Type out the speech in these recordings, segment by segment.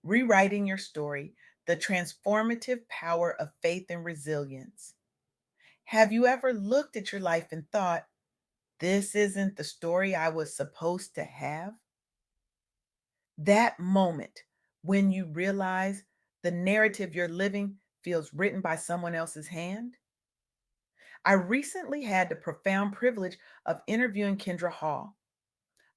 Rewriting Your Story: The Transformative Power of Faith and Resilience. Have you ever looked at your life and thought, this isn't the story I was supposed to have? That moment when you realize the narrative you're living feels written by someone else's hand? I recently had the profound privilege of interviewing Kendra Hall,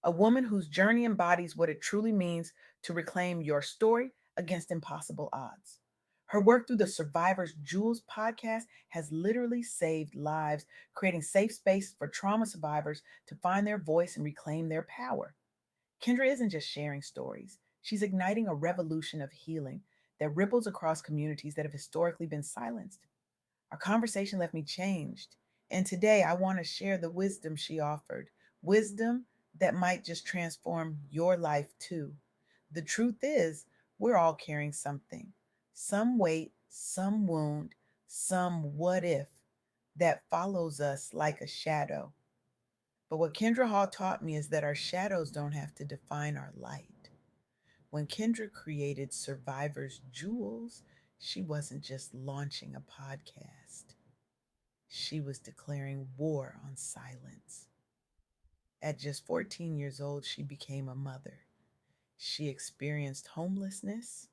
a woman whose journey embodies what it truly means to reclaim your story against impossible odds. Her work through the Survivor's Jewels podcast has literally saved lives, creating safe spaces for trauma survivors to find their voice and reclaim their power. Kendra isn't just sharing stories, she's igniting a revolution of healing that ripples across communities that have historically been silenced. Our conversation left me changed, and today I want to share the wisdom she offered, wisdom that might just transform your life too. The truth is, we're all carrying something, some weight, some wound, some what if that follows us like a shadow. But what Kendra Hall taught me is that our shadows don't have to define our light. When Kendra created Survivor's Jewels, she wasn't just launching a podcast. She was declaring war on silence. At just 14 years old, she became a mother. She experienced homelessness.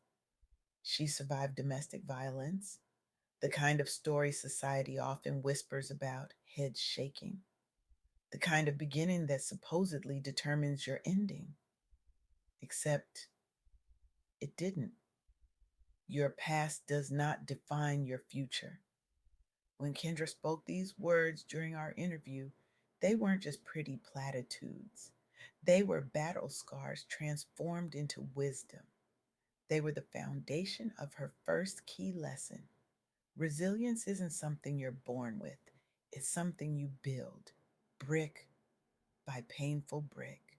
She survived domestic violence, the kind of story society often whispers about, head shaking, the kind of beginning that supposedly determines your ending. Except it didn't. Your past does not define your future. When Kendra spoke these words during our interview, they weren't just pretty platitudes. They were battle scars transformed into wisdom. They were the foundation of her first key lesson. Resilience isn't something you're born with, it's something you build, brick by painful brick.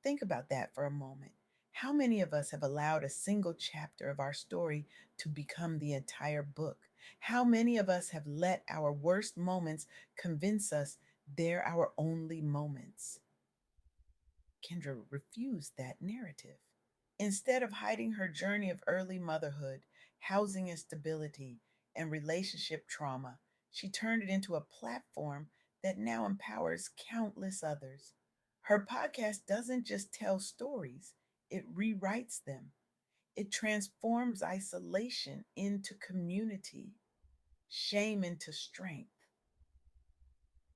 Think about that for a moment. How many of us have allowed a single chapter of our story to become the entire book? How many of us have let our worst moments convince us they're our only moments? Kendra refused that narrative. Instead of hiding her journey of early motherhood, housing instability, and relationship trauma, she turned it into a platform that now empowers countless others. Her podcast doesn't just tell stories, it rewrites them. It transforms isolation into community, shame into strength.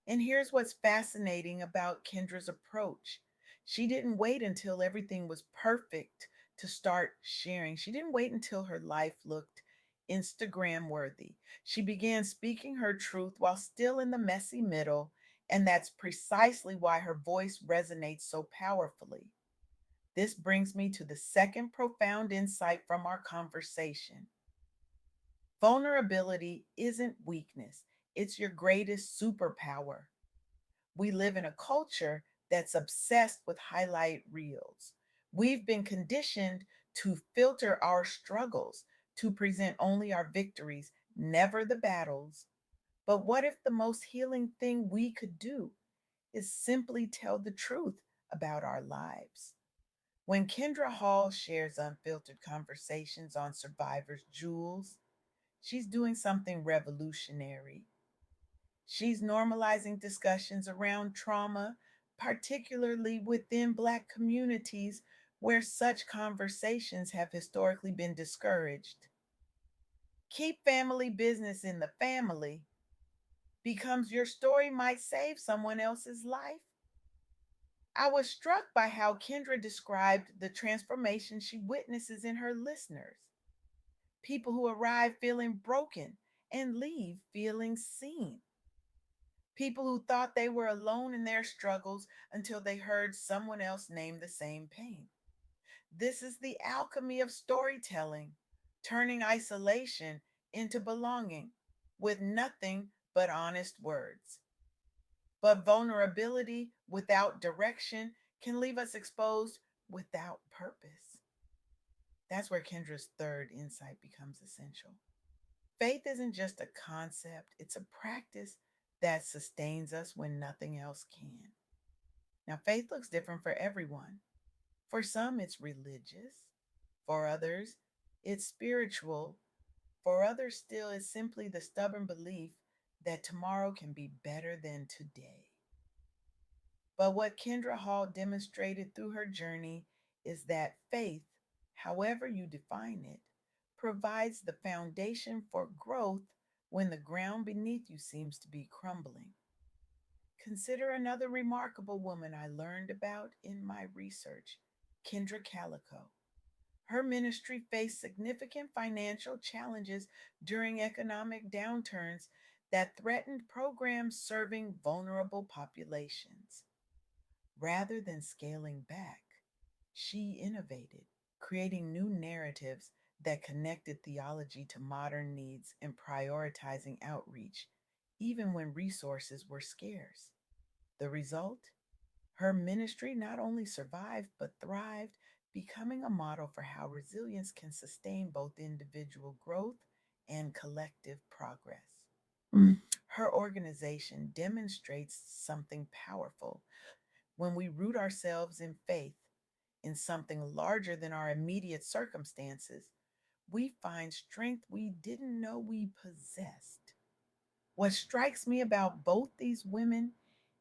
And here's what's fascinating about Kendra's approach. She didn't wait until everything was perfect to start sharing. She didn't wait until her life looked Instagram worthy. She began speaking her truth while still in the messy middle, and that's precisely why her voice resonates so powerfully. This brings me to the second profound insight from our conversation. Vulnerability isn't weakness, it's your greatest superpower. We live in a culture that's obsessed with highlight reels. We've been conditioned to filter our struggles, to present only our victories, never the battles. But what if the most healing thing we could do is simply tell the truth about our lives? When Kendra Hall shares unfiltered conversations on Survivor's Jewels, she's doing something revolutionary. She's normalizing discussions around trauma, particularly within Black communities where such conversations have historically been discouraged. Keep family business in the family becomes your story might save someone else's life. I was struck by how Kendra described the transformation she witnesses in her listeners. People who arrive feeling broken and leave feeling seen. People who thought they were alone in their struggles until they heard someone else name the same pain. This is the alchemy of storytelling, turning isolation into belonging with nothing but honest words. But vulnerability without direction can leave us exposed without purpose. That's where Kendra's third insight becomes essential. Faith isn't just a concept, it's a practice that sustains us when nothing else can. Now, faith looks different for everyone. For some, it's religious. For others, it's spiritual. For others, still, it's simply the stubborn belief that tomorrow can be better than today. But what Kendra Hall demonstrated through her journey is that faith, however you define it, provides the foundation for growth when the ground beneath you seems to be crumbling. Consider another remarkable woman I learned about in my research, Kendra Calico. Her ministry faced significant financial challenges during economic downturns that threatened programs serving vulnerable populations. Rather than scaling back, she innovated, creating new narratives that connected theology to modern needs and prioritizing outreach, even when resources were scarce. The result? Her ministry not only survived but thrived, becoming a model for how resilience can sustain both individual growth and collective progress. Mm. Her organization demonstrates something powerful. When we root ourselves in faith in something larger than our immediate circumstances, we find strength we didn't know we possessed. What strikes me about both these women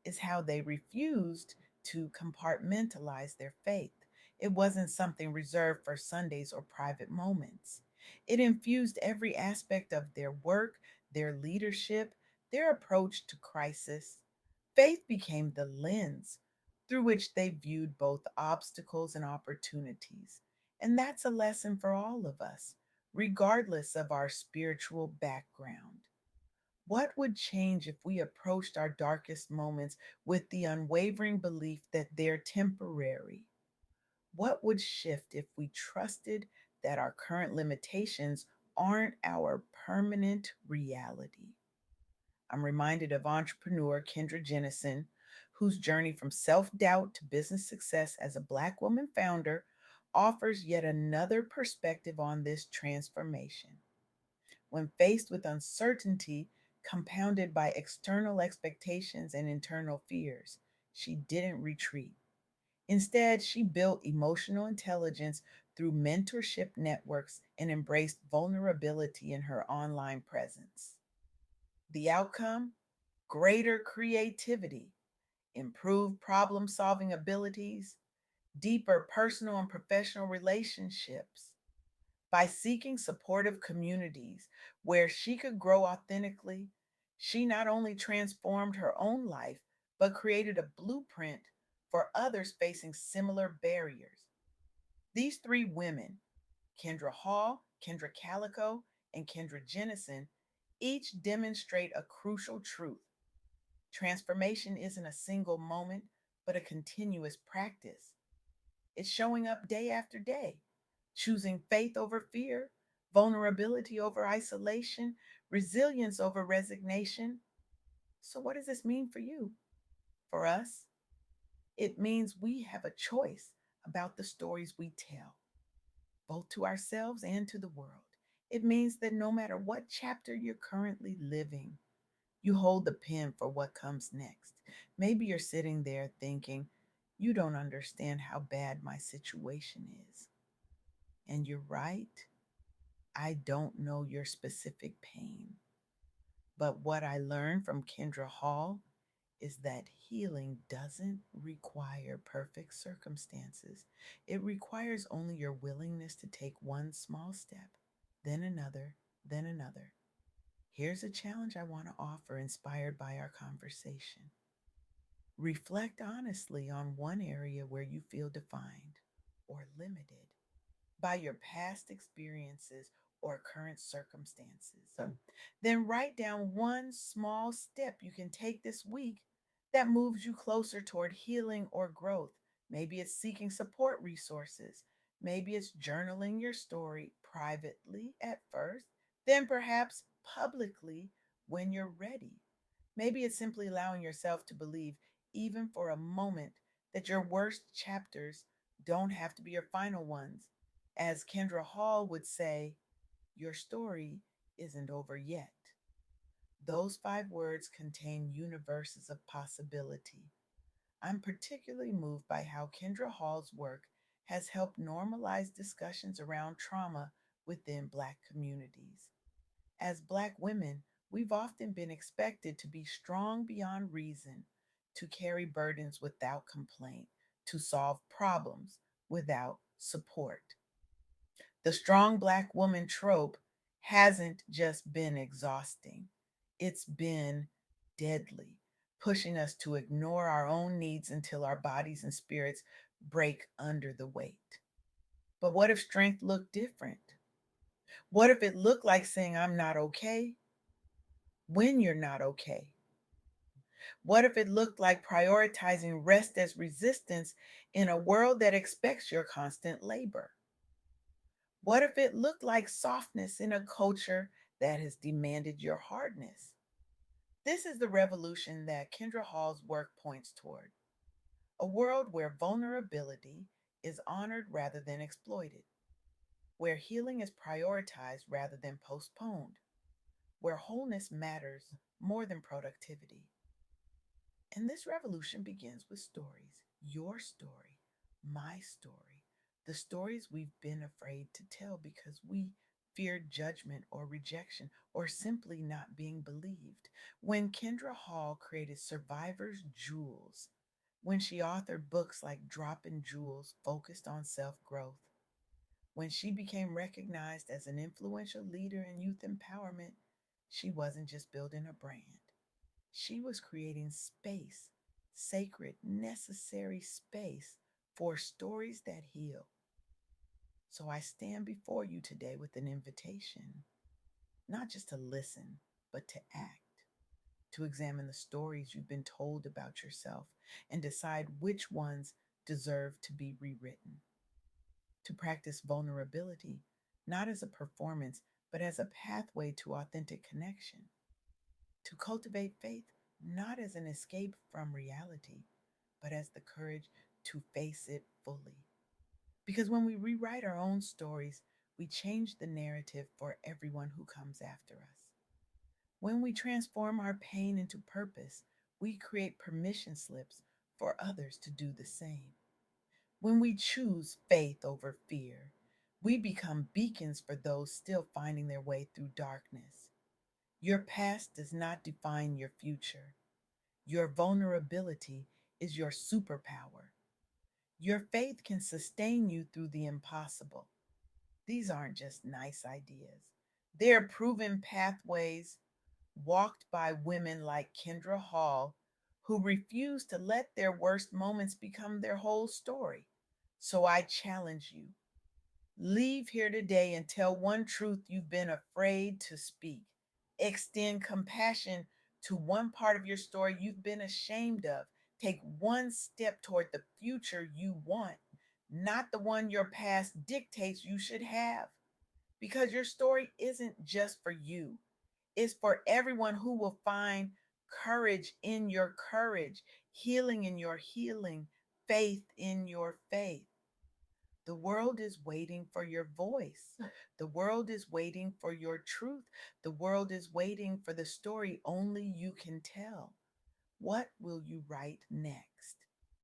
is how they refused to compartmentalize their faith. It wasn't something reserved for Sundays or private moments. It infused every aspect of their work, their leadership, their approach to crisis. Faith became the lens through which they viewed both obstacles and opportunities. And that's a lesson for all of us, regardless of our spiritual background. What would change if we approached our darkest moments with the unwavering belief that they're temporary? What would shift if we trusted that our current limitations aren't our permanent reality? I'm reminded of entrepreneur Kendra Jennison, whose journey from self doubt to business success as a Black woman founder offers yet another perspective on this transformation. When faced with uncertainty compounded by external expectations and internal fears, she didn't retreat. Instead, she built emotional intelligence through mentorship networks and embraced vulnerability in her online presence. The outcome? Greater creativity, improved problem solving abilities, deeper personal and professional relationships. By seeking supportive communities where she could grow authentically, she not only transformed her own life, but created a blueprint for others facing similar barriers. These three women, Kendra Hall, Kendra Calico, and Kendra Jennison, each demonstrate a crucial truth. Transformation isn't a single moment, but a continuous practice. It's showing up day after day, choosing faith over fear, vulnerability over isolation, resilience over resignation. So, what does this mean for you? For us, it means we have a choice about the stories we tell, both to ourselves and to the world. It means that no matter what chapter you're currently living, you hold the pen for what comes next. Maybe you're sitting there thinking, you don't understand how bad my situation is. And you're right, I don't know your specific pain. But what I learned from Kendra Hall is that healing doesn't require perfect circumstances. It requires only your willingness to take one small step, then another, then another. Here's a challenge I want to offer inspired by our conversation. Reflect honestly on one area where you feel defined or limited by your past experiences or current circumstances. Then write down one small step you can take this week that moves you closer toward healing or growth. Maybe it's seeking support resources. Maybe it's journaling your story privately at first, then perhaps publicly when you're ready. Maybe it's simply allowing yourself to believe, even for a moment, that your worst chapters don't have to be your final ones. As Kendra Hall would say, your story isn't over yet. Those five words contain universes of possibility. I'm particularly moved by how Kendra Hall's work has helped normalize discussions around trauma within Black communities. As Black women, we've often been expected to be strong beyond reason, to carry burdens without complaint, to solve problems without support. The strong Black woman trope hasn't just been exhausting, it's been deadly, pushing us to ignore our own needs until our bodies and spirits break under the weight. But what if strength looked different? What if it looked like saying, I'm not okay when you're not okay? What if it looked like prioritizing rest as resistance in a world that expects your constant labor? What if it looked like softness in a culture that has demanded your hardness? This is the revolution that Kendra Hall's work points toward, a world where vulnerability is honored rather than exploited, where healing is prioritized rather than postponed, where wholeness matters more than productivity. And this revolution begins with stories, your story, my story, the stories we've been afraid to tell because we feared judgment or rejection or simply not being believed. When Kendra Hall created Survivor's Jewels, when she authored books like Dropping Jewels focused on self growth, when she became recognized as an influential leader in youth empowerment, she wasn't just building a brand. She was creating space, sacred, necessary space for stories that heal. So I stand before you today with an invitation, not just to listen, but to act, to examine the stories you've been told about yourself and decide which ones deserve to be rewritten, to practice vulnerability, not as a performance, but as a pathway to authentic connection, to cultivate faith not as an escape from reality, but as the courage to face it fully. Because when we rewrite our own stories, we change the narrative for everyone who comes after us. When we transform our pain into purpose, we create permission slips for others to do the same. When we choose faith over fear, we become beacons for those still finding their way through darkness. Your past does not define your future. Your vulnerability is your superpower. Your faith can sustain you through the impossible. These aren't just nice ideas, they're proven pathways walked by women like Kendra Hall who refuse to let their worst moments become their whole story. So I challenge you, leave here today and tell one truth you've been afraid to speak. Extend compassion to one part of your story you've been ashamed of. Take one step toward the future you want, not the one your past dictates you should have. Because your story isn't just for you, it's for everyone who will find courage in your courage, healing in your healing, faith in your faith. The world is waiting for your voice. The world is waiting for your truth. The world is waiting for the story only you can tell. What will you write next?